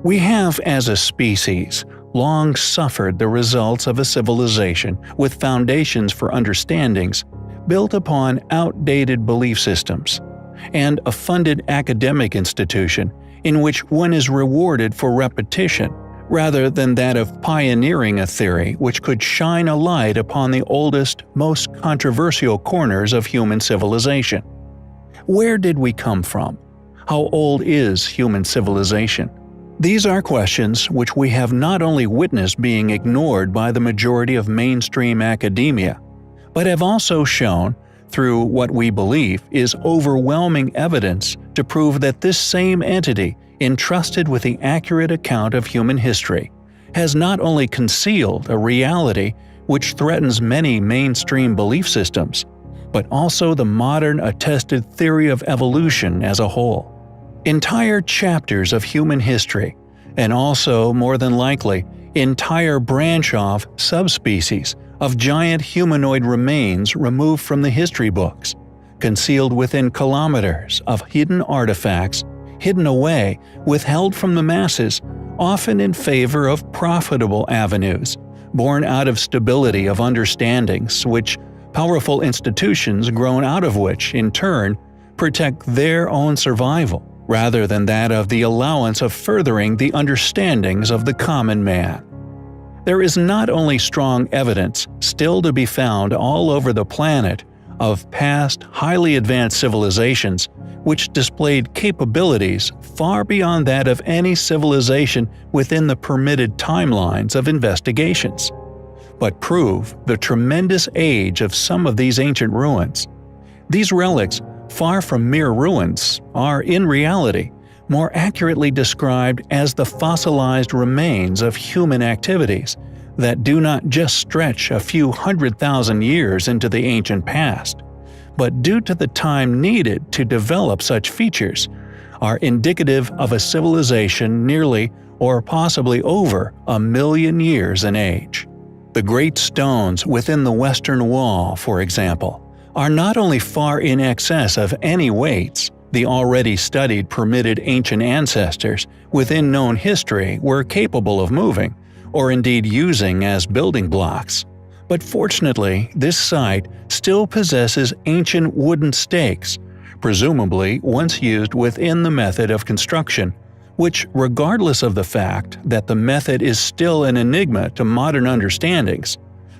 We have, as a species, long suffered the results of a civilization with foundations for understandings built upon outdated belief systems, and a funded academic institution in which one is rewarded for repetition rather than that of pioneering a theory which could shine a light upon the oldest, most controversial corners of human civilization. Where did we come from? How old is human civilization? These are questions which we have not only witnessed being ignored by the majority of mainstream academia, but have also shown, through what we believe is overwhelming evidence to prove that this same entity, entrusted with the accurate account of human history, has not only concealed a reality which threatens many mainstream belief systems, but also the modern attested theory of evolution as a whole. Entire chapters of human history, and also, more than likely, entire branch-off subspecies of giant humanoid remains removed from the history books, concealed within kilometers of hidden artifacts, hidden away, withheld from the masses, often in favor of profitable avenues, born out of stability of understandings which powerful institutions grown out of which, in turn, protect their own survival, rather than that of the allowance of furthering the understandings of the common man. There is not only strong evidence still to be found all over the planet of past highly advanced civilizations which displayed capabilities far beyond that of any civilization within the permitted timelines of investigations, but prove the tremendous age of some of these ancient ruins. These relics, far from mere ruins, are in reality more accurately described as the fossilized remains of human activities that do not just stretch a few 100,000 years into the ancient past, but due to the time needed to develop such features, are indicative of a civilization nearly or possibly over 1,000,000 years in age. The great stones within the Western Wall, for example, are not only far in excess of any weights the already studied permitted ancient ancestors within known history were capable of moving, or indeed using as building blocks. But fortunately, this site still possesses ancient wooden stakes, presumably once used within the method of construction, which, regardless of the fact that the method is still an enigma to modern understandings,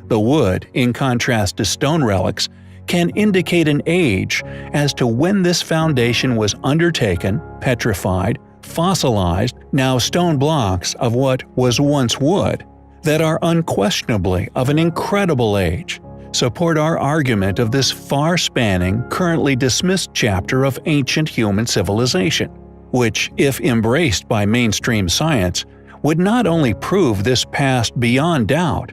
the wood, in contrast to stone relics, can indicate an age as to when this foundation was undertaken, petrified, fossilized, now stone blocks of what was once wood, that are unquestionably of an incredible age, support our argument of this far-spanning, currently dismissed chapter of ancient human civilization, which, if embraced by mainstream science, would not only prove this past beyond doubt,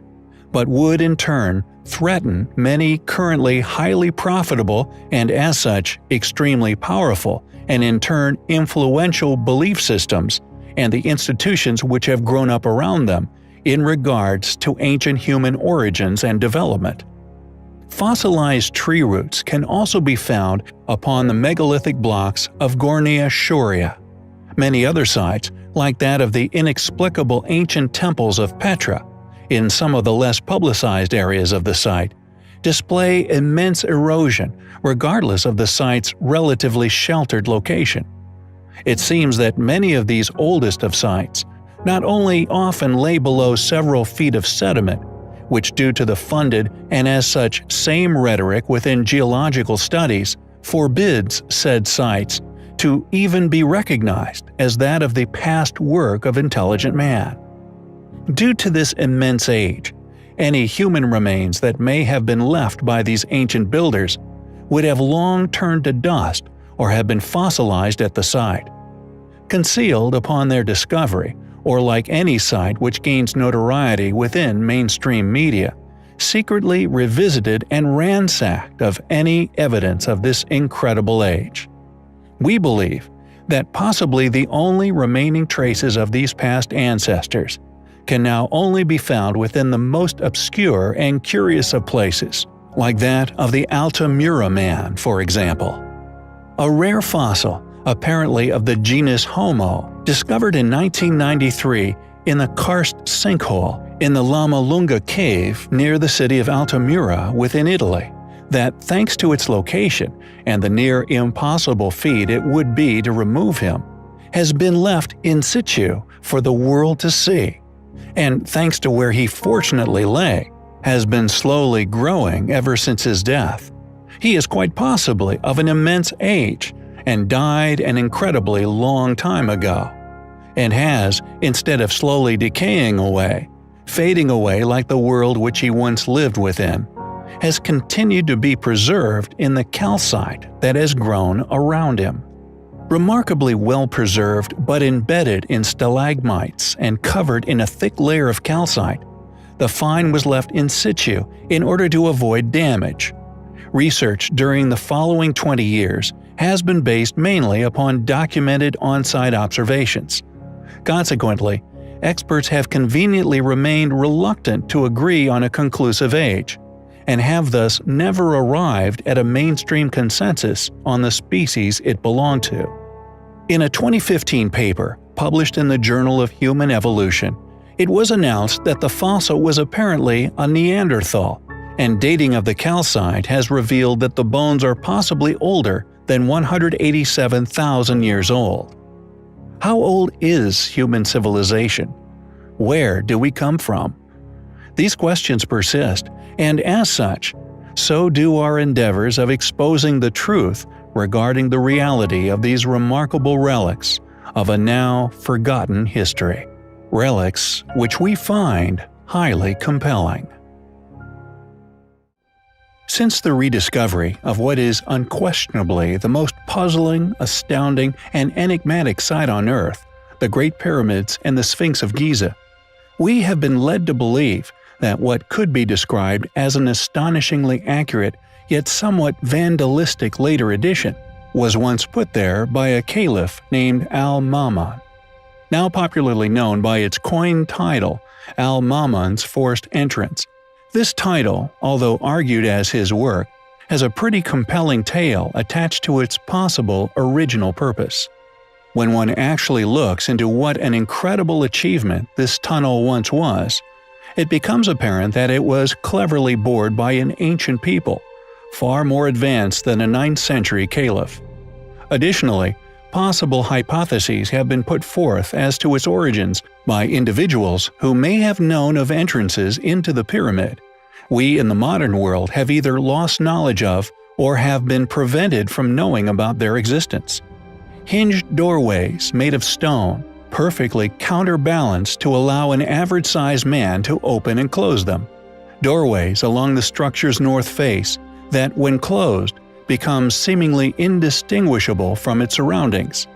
but would in turn threaten many currently highly profitable and as such extremely powerful and in turn influential belief systems and the institutions which have grown up around them in regards to ancient human origins and development. Fossilized tree roots can also be found upon the megalithic blocks of Gornja Shoria. Many other sites, like that of the inexplicable ancient temples of Petra, in some of the less publicized areas of the site, display immense erosion regardless of the site's relatively sheltered location. It seems that many of these oldest of sites not only often lay below several feet of sediment, which due to the funded and as such same rhetoric within geological studies forbids said sites to even be recognized as that of the past work of intelligent man. Due to this immense age, any human remains that may have been left by these ancient builders would have long turned to dust or have been fossilized at the site. Concealed upon their discovery, or like any site which gains notoriety within mainstream media, secretly revisited and ransacked of any evidence of this incredible age. We believe that possibly the only remaining traces of these past ancestors can now only be found within the most obscure and curious of places, like that of the Altamira man, for example. A rare fossil, apparently of the genus Homo, Discovered in 1993 in the karst sinkhole in the Lama Lunga cave near the city of Altamura within Italy, that thanks to its location and the near impossible feat it would be to remove him, has been left in situ for the world to see, and thanks to where he fortunately lay, has been slowly growing ever since his death. He is quite possibly of an immense age and died an incredibly long time ago, and has, instead of slowly decaying away, fading away like the world which he once lived within, has continued to be preserved in the calcite that has grown around him. Remarkably well preserved but embedded in stalagmites and covered in a thick layer of calcite, the find was left in situ in order to avoid damage. Research during the following 20 years has been based mainly upon documented on-site observations. Consequently, experts have conveniently remained reluctant to agree on a conclusive age, and have thus never arrived at a mainstream consensus on the species it belonged to. In a 2015 paper published in the Journal of Human Evolution, it was announced that the fossil was apparently a Neanderthal, and dating of the calcite has revealed that the bones are possibly older than 187,000 years old. How old is human civilization? Where do we come from? These questions persist, and as such, so do our endeavors of exposing the truth regarding the reality of these remarkable relics of a now forgotten history. Relics which we find highly compelling. Since the rediscovery of what is unquestionably the most puzzling, astounding, and enigmatic site on Earth, the Great Pyramids and the Sphinx of Giza, we have been led to believe that what could be described as an astonishingly accurate yet somewhat vandalistic later addition was once put there by a caliph named Al-Ma'mun. Now popularly known by its coined title, Al-Ma'mun's Forced Entrance. This title, although argued as his work, has a pretty compelling tale attached to its possible original purpose. When one actually looks into what an incredible achievement this tunnel once was, it becomes apparent that it was cleverly bored by an ancient people, far more advanced than a 9th century caliph. Additionally, possible hypotheses have been put forth as to its origins by individuals who may have known of entrances into the pyramid. We in the modern world have either lost knowledge of or have been prevented from knowing about their existence. Hinged doorways made of stone, perfectly counterbalanced to allow an average-sized man to open and close them. Doorways along the structure's north face that, when closed, become seemingly indistinguishable from its surroundings.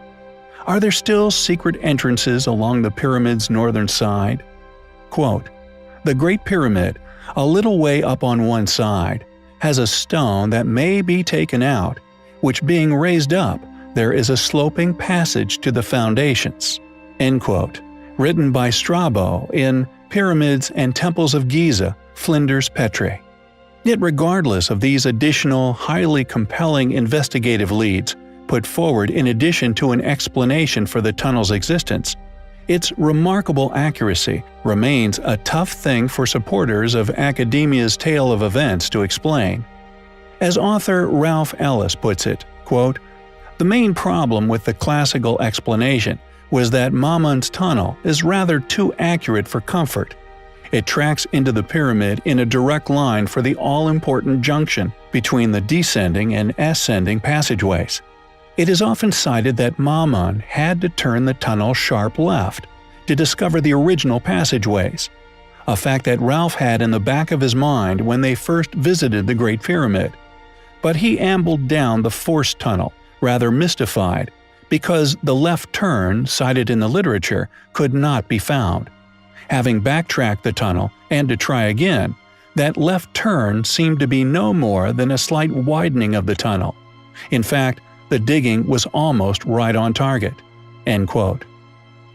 Are there still secret entrances along the pyramid's northern side? Quote, "The Great Pyramid, a little way up on one side, has a stone that may be taken out, which being raised up, there is a sloping passage to the foundations." End quote. Written by Strabo in Pyramids and Temples of Giza, Flinders Petrie. Yet regardless of these additional, highly compelling investigative leads put forward in addition to an explanation for the tunnel's existence, its remarkable accuracy remains a tough thing for supporters of academia's tale of events to explain. As author Ralph Ellis puts it, quote, "The main problem with the classical explanation was that Ma'mun's tunnel is rather too accurate for comfort. It tracks into the pyramid in a direct line for the all-important junction between the descending and ascending passageways. It is often cited that Ma'mun had to turn the tunnel sharp left to discover the original passageways, a fact that Ralph had in the back of his mind when they first visited the Great Pyramid. But he ambled down the forced tunnel, rather mystified, because the left turn cited in the literature could not be found. Having backtracked the tunnel and to try again, that left turn seemed to be no more than a slight widening of the tunnel. In fact, the digging was almost right on target." End quote.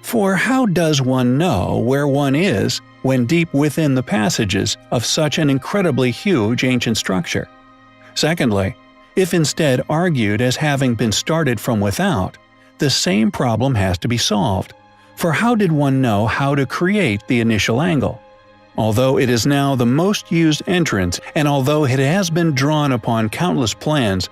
For how does one know where one is when deep within the passages of such an incredibly huge ancient structure? Secondly, if instead argued as having been started from without, the same problem has to be solved. For how did one know how to create the initial angle? Although it is now the most used entrance, and although it has been drawn upon countless plans,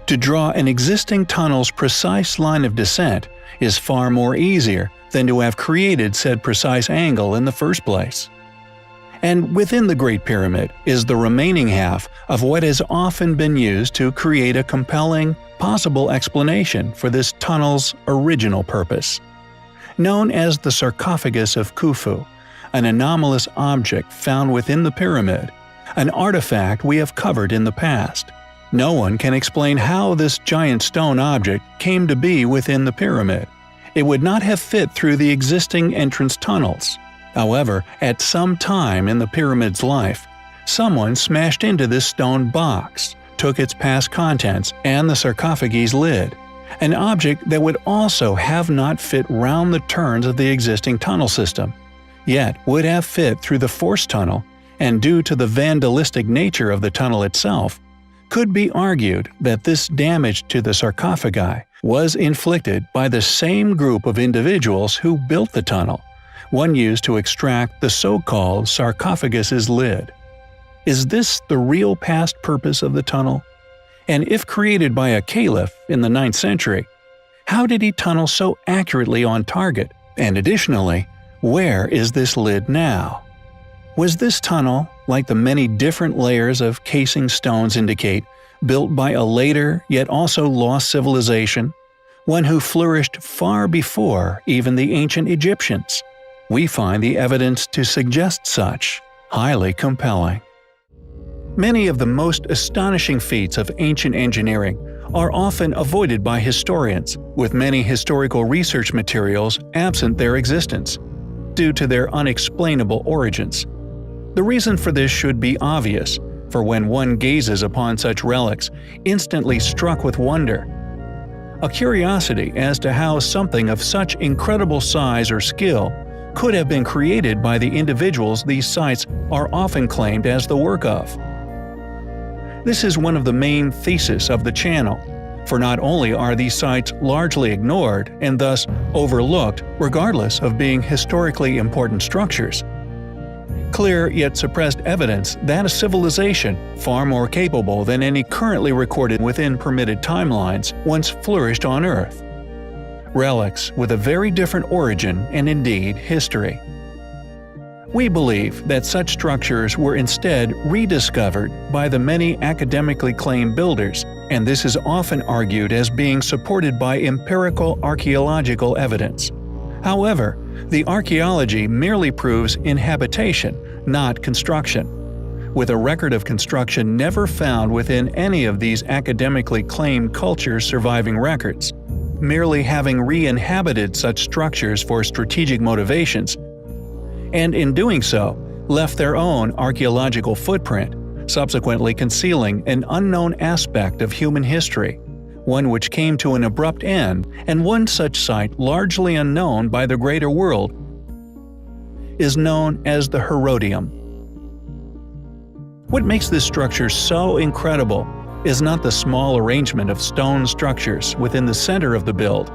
to draw an existing tunnel's precise line of descent is far more easier than to have created said precise angle in the first place. And within the Great Pyramid is the remaining half of what has often been used to create a compelling, possible explanation for this tunnel's original purpose. Known as the sarcophagus of Khufu, an anomalous object found within the pyramid, an artifact we have covered in the past. No one can explain how this giant stone object came to be within the pyramid. It would not have fit through the existing entrance tunnels. However, at some time in the pyramid's life, someone smashed into this stone box, took its past contents and the sarcophagus lid, an object that would also have not fit round the turns of the existing tunnel system, yet would have fit through the forced tunnel, and due to the vandalistic nature of the tunnel itself, could be argued that this damage to the sarcophagi was inflicted by the same group of individuals who built the tunnel, one used to extract the so-called sarcophagus's lid. Is this the real past purpose of the tunnel? And if created by a caliph in the 9th century, how did he tunnel so accurately on target? And additionally, where is this lid now? Was this tunnel, like the many different layers of casing stones indicate, built by a later yet also lost civilization, one who flourished far before even the ancient Egyptians? We find the evidence to suggest such highly compelling. Many of the most astonishing feats of ancient engineering are often avoided by historians, with many historical research materials absent their existence, due to their unexplainable origins. The reason for this should be obvious, for when one gazes upon such relics, instantly struck with wonder, a curiosity as to how something of such incredible size or skill could have been created by the individuals these sites are often claimed as the work of. This is one of the main theses of the channel, for not only are these sites largely ignored and thus overlooked regardless of being historically important structures, clear yet suppressed evidence that a civilization far more capable than any currently recorded within permitted timelines once flourished on Earth. Relics with a very different origin and indeed history. We believe that such structures were instead rediscovered by the many academically claimed builders, and this is often argued as being supported by empirical archaeological evidence. However, the archaeology merely proves inhabitation, not construction, with a record of construction never found within any of these academically claimed cultures' surviving records. Merely having re-inhabited such structures for strategic motivations, and in doing so, left their own archaeological footprint, subsequently concealing an unknown aspect of human history, one which came to an abrupt end, and one such site largely unknown by the greater world is known as the Herodium. What makes this structure so incredible is not the small arrangement of stone structures within the center of the build,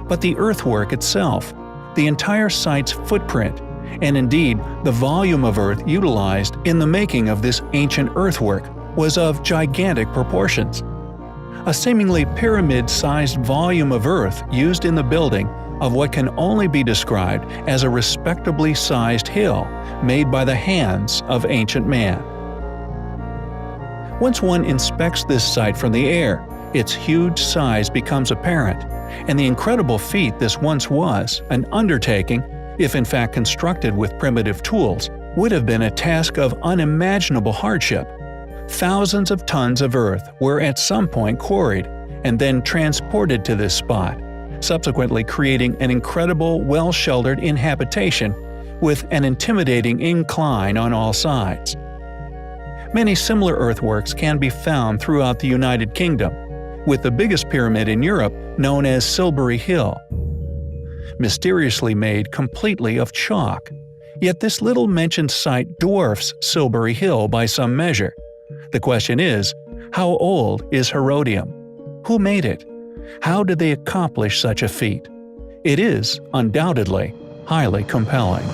but the earthwork itself, the entire site's footprint, and indeed the volume of earth utilized in the making of this ancient earthwork was of gigantic proportions. A seemingly pyramid-sized volume of earth used in the building of what can only be described as a respectably sized hill made by the hands of ancient man. Once one inspects this site from the air, its huge size becomes apparent, and the incredible feat this once was, an undertaking, if in fact constructed with primitive tools, would have been a task of unimaginable hardship. Thousands of tons of earth were at some point quarried and then transported to this spot, subsequently creating an incredible well-sheltered inhabitation with an intimidating incline on all sides. Many similar earthworks can be found throughout the United Kingdom, with the biggest pyramid in Europe known as Silbury Hill, mysteriously made completely of chalk. Yet this little mentioned site dwarfs Silbury Hill by some measure. The question is, how old is Herodium? Who made it? How did they accomplish such a feat? It is, undoubtedly, highly compelling.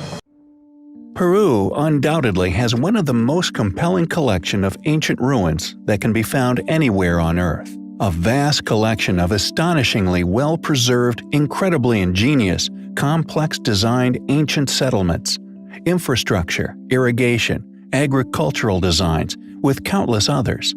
Peru undoubtedly has one of the most compelling collection of ancient ruins that can be found anywhere on Earth. A vast collection of astonishingly well-preserved, incredibly ingenious, complex-designed ancient settlements, infrastructure, irrigation, agricultural designs, with countless others,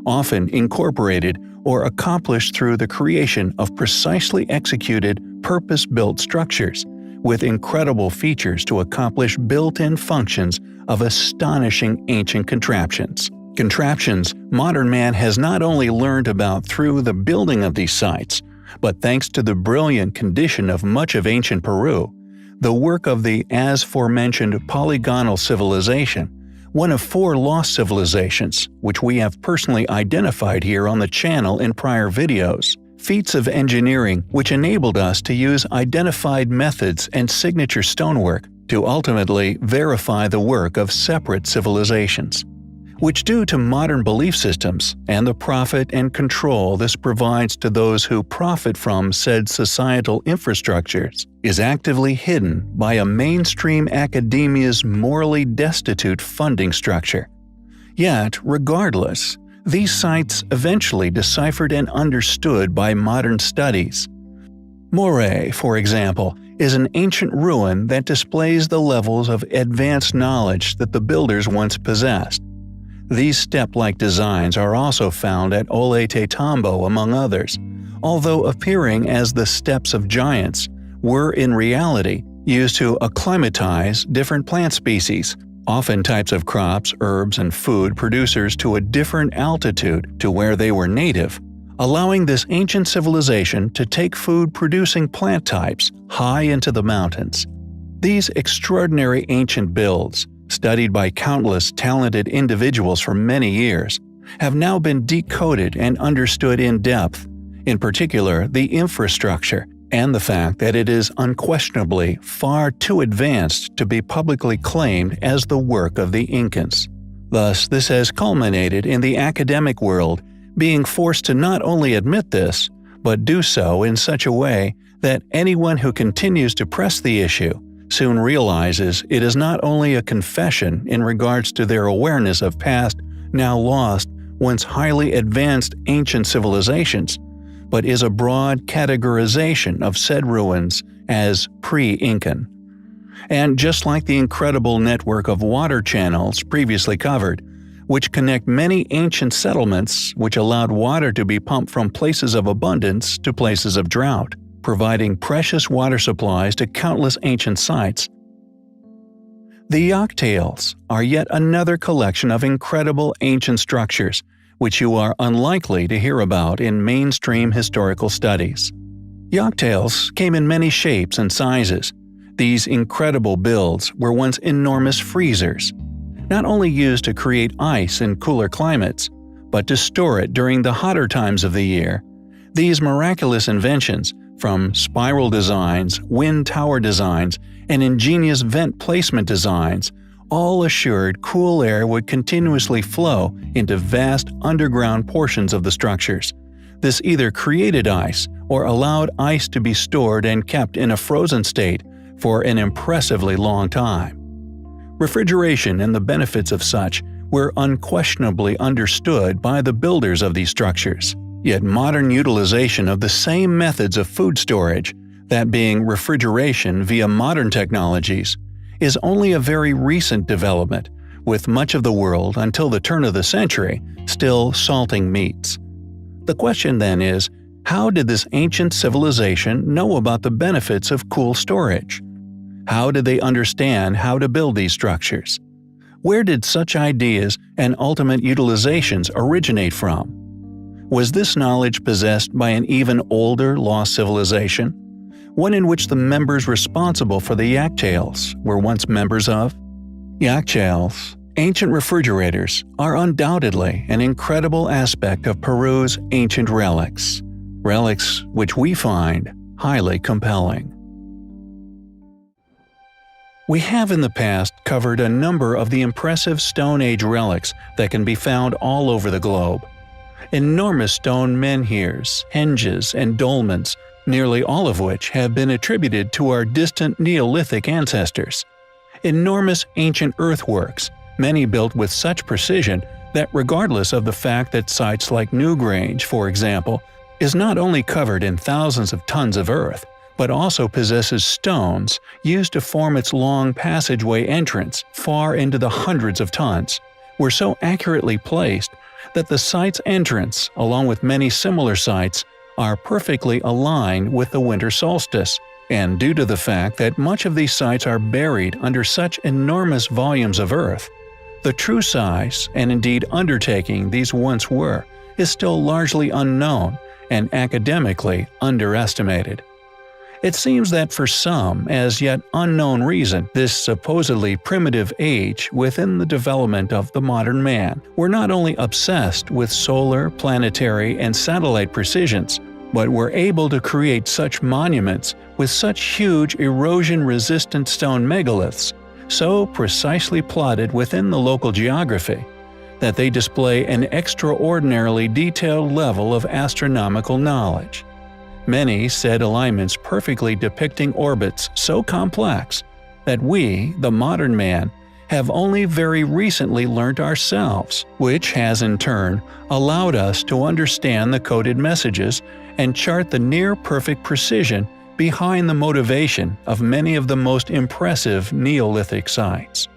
often incorporated or accomplished through the creation of precisely executed, purpose-built structures, with incredible features to accomplish built-in functions of astonishing ancient contraptions. Contraptions modern man has not only learned about through the building of these sites, but thanks to the brilliant condition of much of ancient Peru, the work of the as-forementioned polygonal civilization, one of 4 lost civilizations, which we have personally identified here on the channel in prior videos. Feats of engineering which enabled us to use identified methods and signature stonework to ultimately verify the work of separate civilizations, which due to modern belief systems and the profit and control this provides to those who profit from said societal infrastructures, is actively hidden by a mainstream academia's morally destitute funding structure. Yet, regardless, these sites eventually deciphered and understood by modern studies. Moray, for example, is an ancient ruin that displays the levels of advanced knowledge that the builders once possessed. These step-like designs are also found at Ollantaytambo among others, although appearing as the steps of giants, were in reality used to acclimatize different plant species, often types of crops, herbs, and food producers to a different altitude to where they were native, allowing this ancient civilization to take food-producing plant types high into the mountains. These extraordinary ancient builds, studied by countless talented individuals for many years, have now been decoded and understood in depth, in particular the infrastructure, and the fact that it is unquestionably far too advanced to be publicly claimed as the work of the Incans. Thus, this has culminated in the academic world being forced to not only admit this, but do so in such a way that anyone who continues to press the issue soon realizes it is not only a confession in regards to their awareness of past, now lost, once highly advanced ancient civilizations, but is a broad categorization of said ruins as pre-Incan. And just like the incredible network of water channels previously covered, which connect many ancient settlements which allowed water to be pumped from places of abundance to places of drought, providing precious water supplies to countless ancient sites. The Yoktails are yet another collection of incredible ancient structures which you are unlikely to hear about in mainstream historical studies. Yoktails came in many shapes and sizes. These incredible builds were once enormous freezers, not only used to create ice in cooler climates, but to store it during the hotter times of the year. These miraculous inventions, from spiral designs, wind tower designs, and ingenious vent placement designs, all assured cool air would continuously flow into vast underground portions of the structures. This either created ice or allowed ice to be stored and kept in a frozen state for an impressively long time. Refrigeration and the benefits of such were unquestionably understood by the builders of these structures. Yet modern utilization of the same methods of food storage, that being refrigeration via modern technologies, is only a very recent development, with much of the world until the turn of the century still salting meats. The question then is, how did this ancient civilization know about the benefits of cool storage? How did they understand how to build these structures? Where did such ideas and ultimate utilizations originate from? Was this knowledge possessed by an even older lost civilization? One in which the members responsible for the Yoktails were once members of? Yoktails, ancient refrigerators, are undoubtedly an incredible aspect of Peru's ancient relics. Relics which we find highly compelling. We have in the past covered a number of the impressive Stone Age relics that can be found all over the globe. enormous stone menhirs, henges, and dolmens, nearly all of which have been attributed to our distant Neolithic ancestors. Enormous ancient earthworks, many built with such precision that regardless of the fact that sites like Newgrange, for example, is not only covered in thousands of tons of earth, but also possesses stones used to form its long passageway entrance far into the hundreds of tons, were so accurately placed that the site's entrance, along with many similar sites, are perfectly aligned with the winter solstice. And due to the fact that much of these sites are buried under such enormous volumes of earth, the true size and indeed undertaking these once were is still largely unknown and academically underestimated. It seems that for some as yet unknown reason, this supposedly primitive age within the development of the modern man were not only obsessed with solar, planetary, and satellite precisions, but were able to create such monuments with such huge erosion-resistant stone megaliths, so precisely plotted within the local geography, that they display an extraordinarily detailed level of astronomical knowledge. Many said alignments perfectly depicting orbits so complex that we, the modern man, have only very recently learnt ourselves, which has in turn allowed us to understand the coded messages and chart the near-perfect precision behind the motivation of many of the most impressive Neolithic sites.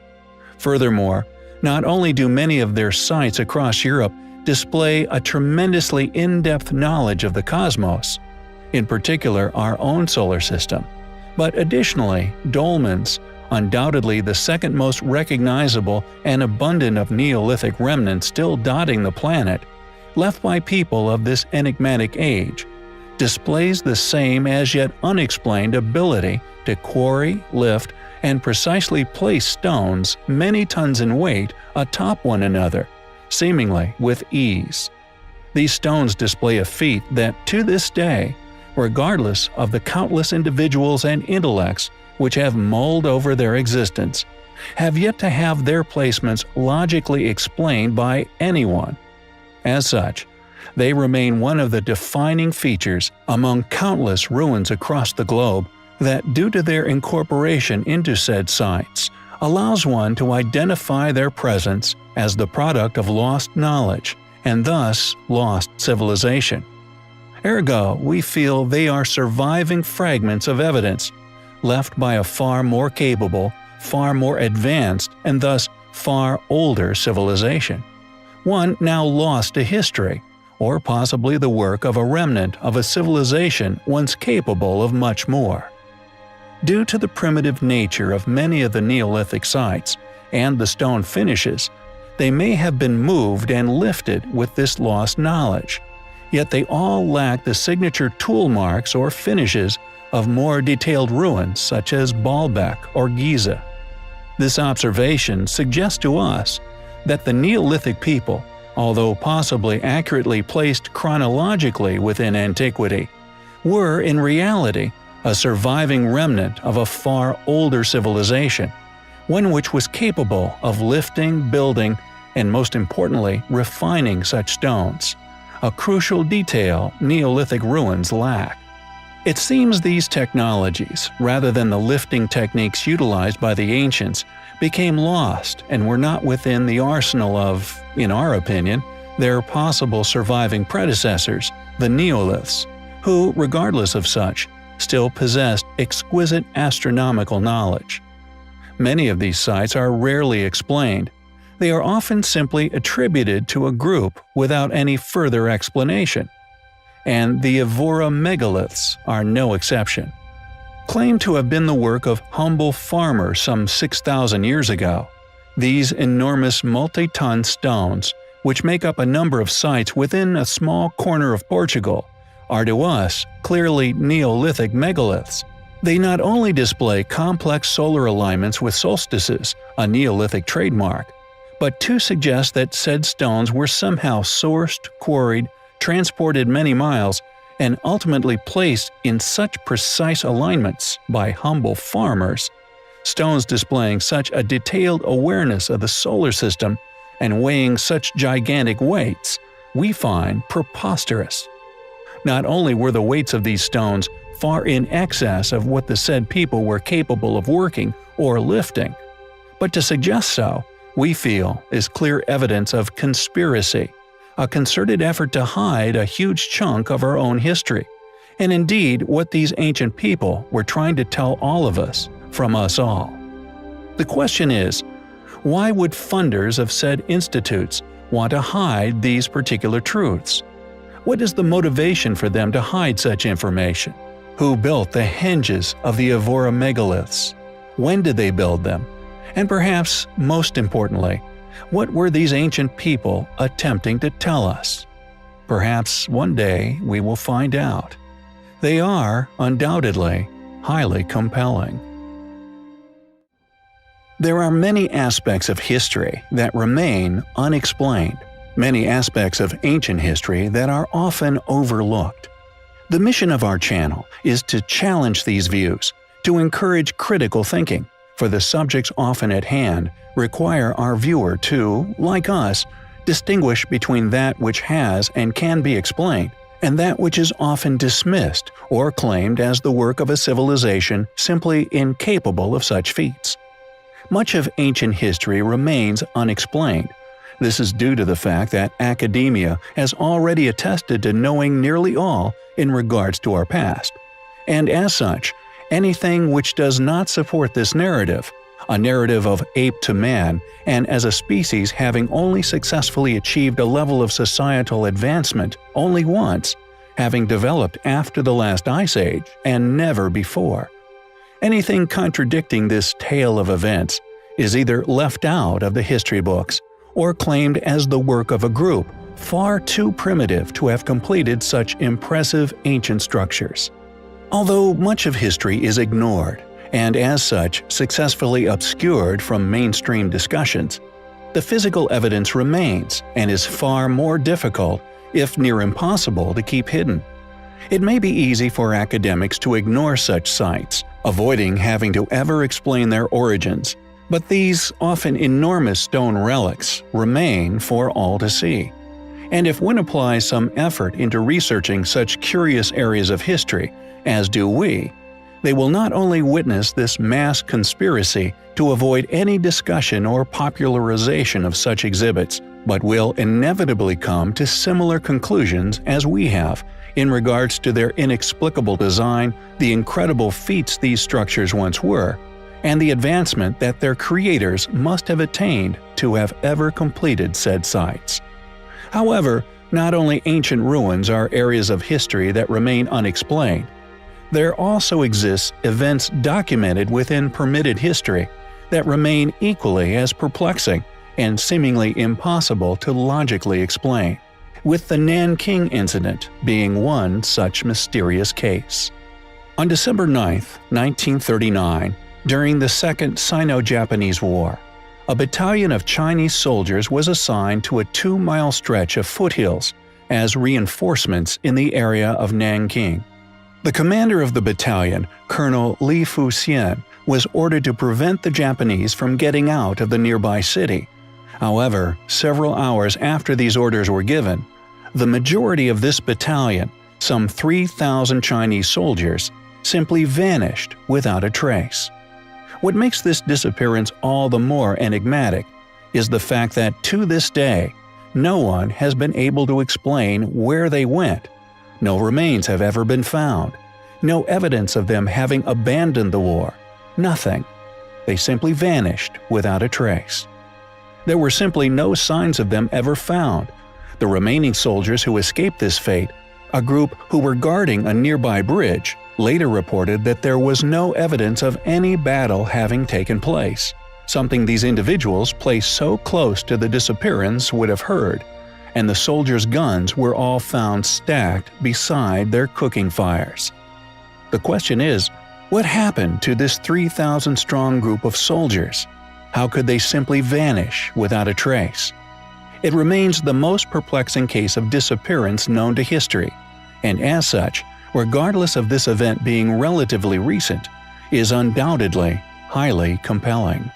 Furthermore, not only do many of their sites across Europe display a tremendously in-depth knowledge of the cosmos, in particular our own solar system, but additionally, dolmens, undoubtedly the second most recognizable and abundant of Neolithic remnants still dotting the planet, left by people of this enigmatic age, displays the same as yet unexplained ability to quarry, lift, and precisely place stones many tons in weight atop one another, seemingly with ease. These stones display a feat that, to this day, regardless of the countless individuals and intellects which have mulled over their existence, have yet to have their placements logically explained by anyone. As such, they remain one of the defining features among countless ruins across the globe that, due to their incorporation into said sites, allows one to identify their presence as the product of lost knowledge and thus lost civilization. Ergo, we feel they are surviving fragments of evidence, left by a far more capable, far more advanced, and thus far older civilization. One now lost to history, or possibly the work of a remnant of a civilization once capable of much more. Due to the primitive nature of many of the Neolithic sites and the stone finishes, they may have been moved and lifted with this lost knowledge, yet they all lack the signature tool marks or finishes of more detailed ruins such as Baalbek or Giza. This observation suggests to us that the Neolithic people, although possibly accurately placed chronologically within antiquity, were in reality a surviving remnant of a far older civilization, one which was capable of lifting, building, and most importantly, refining such stones, a crucial detail Neolithic ruins lack. It seems these technologies, rather than the lifting techniques utilized by the ancients, became lost and were not within the arsenal of, in our opinion, their possible surviving predecessors, the Neoliths, who, regardless of such, still possessed exquisite astronomical knowledge. Many of these sites are rarely explained. They are often simply attributed to a group without any further explanation. And the Evora megaliths are no exception. Claimed to have been the work of humble farmers some 6,000 years ago, these enormous multi-ton stones, which make up a number of sites within a small corner of Portugal, are to us clearly Neolithic megaliths. They not only display complex solar alignments with solstices, a Neolithic trademark, but to suggest that said stones were somehow sourced, quarried, transported many miles, and ultimately placed in such precise alignments by humble farmers. Stones displaying such a detailed awareness of the solar system and weighing such gigantic weights we find preposterous. Not only were the weights of these stones far in excess of what the said people were capable of working or lifting, but to suggest so, we feel, is clear evidence of conspiracy, a concerted effort to hide a huge chunk of our own history, and indeed what these ancient people were trying to tell all of us from us all. The question is, why would funders of said institutes want to hide these particular truths? What is the motivation for them to hide such information? Who built the henges of the Evora megaliths? When did they build them? And perhaps most importantly, what were these ancient people attempting to tell us? Perhaps one day we will find out. They are, undoubtedly, highly compelling. There are many aspects of history that remain unexplained, many aspects of ancient history that are often overlooked. The mission of our channel is to challenge these views, to encourage critical thinking, for the subjects often at hand require our viewer to, like us, distinguish between that which has and can be explained, and that which is often dismissed or claimed as the work of a civilization simply incapable of such feats. Much of ancient history remains unexplained. This is due to the fact that academia has already attested to knowing nearly all in regards to our past. And as such, anything which does not support this narrative, a narrative of ape to man, and as a species having only successfully achieved a level of societal advancement only once, having developed after the last ice age and never before. Anything contradicting this tale of events is either left out of the history books or claimed as the work of a group far too primitive to have completed such impressive ancient structures. Although much of history is ignored, and as such successfully obscured from mainstream discussions, the physical evidence remains and is far more difficult, if near impossible, to keep hidden. It may be easy for academics to ignore such sites, avoiding having to ever explain their origins, but these often enormous stone relics remain for all to see. And if one applies some effort into researching such curious areas of history, as do we, they will not only witness this mass conspiracy to avoid any discussion or popularization of such exhibits, but will inevitably come to similar conclusions as we have in regards to their inexplicable design, the incredible feats these structures once were, and the advancement that their creators must have attained to have ever completed said sites. However, not only ancient ruins are areas of history that remain unexplained. There also exists events documented within permitted history that remain equally as perplexing and seemingly impossible to logically explain, with the Nanking incident being one such mysterious case. On December 9, 1939, during the Second Sino-Japanese War, a battalion of Chinese soldiers was assigned to a 2-mile stretch of foothills as reinforcements in the area of Nanking. The commander of the battalion, Colonel Li Fuxian, was ordered to prevent the Japanese from getting out of the nearby city. However, several hours after these orders were given, the majority of this battalion, some 3,000 Chinese soldiers, simply vanished without a trace. What makes this disappearance all the more enigmatic is the fact that to this day, no one has been able to explain where they went. No remains have ever been found. No evidence of them having abandoned the war. Nothing. They simply vanished without a trace. There were simply no signs of them ever found. The remaining soldiers who escaped this fate, a group who were guarding a nearby bridge, later reported that there was no evidence of any battle having taken place, something these individuals placed so close to the disappearance would have heard, and the soldiers' guns were all found stacked beside their cooking fires. The question is, what happened to this 3,000-strong group of soldiers? How could they simply vanish without a trace? It remains the most perplexing case of disappearance known to history, and as such, regardless of this event being relatively recent, is undoubtedly highly compelling.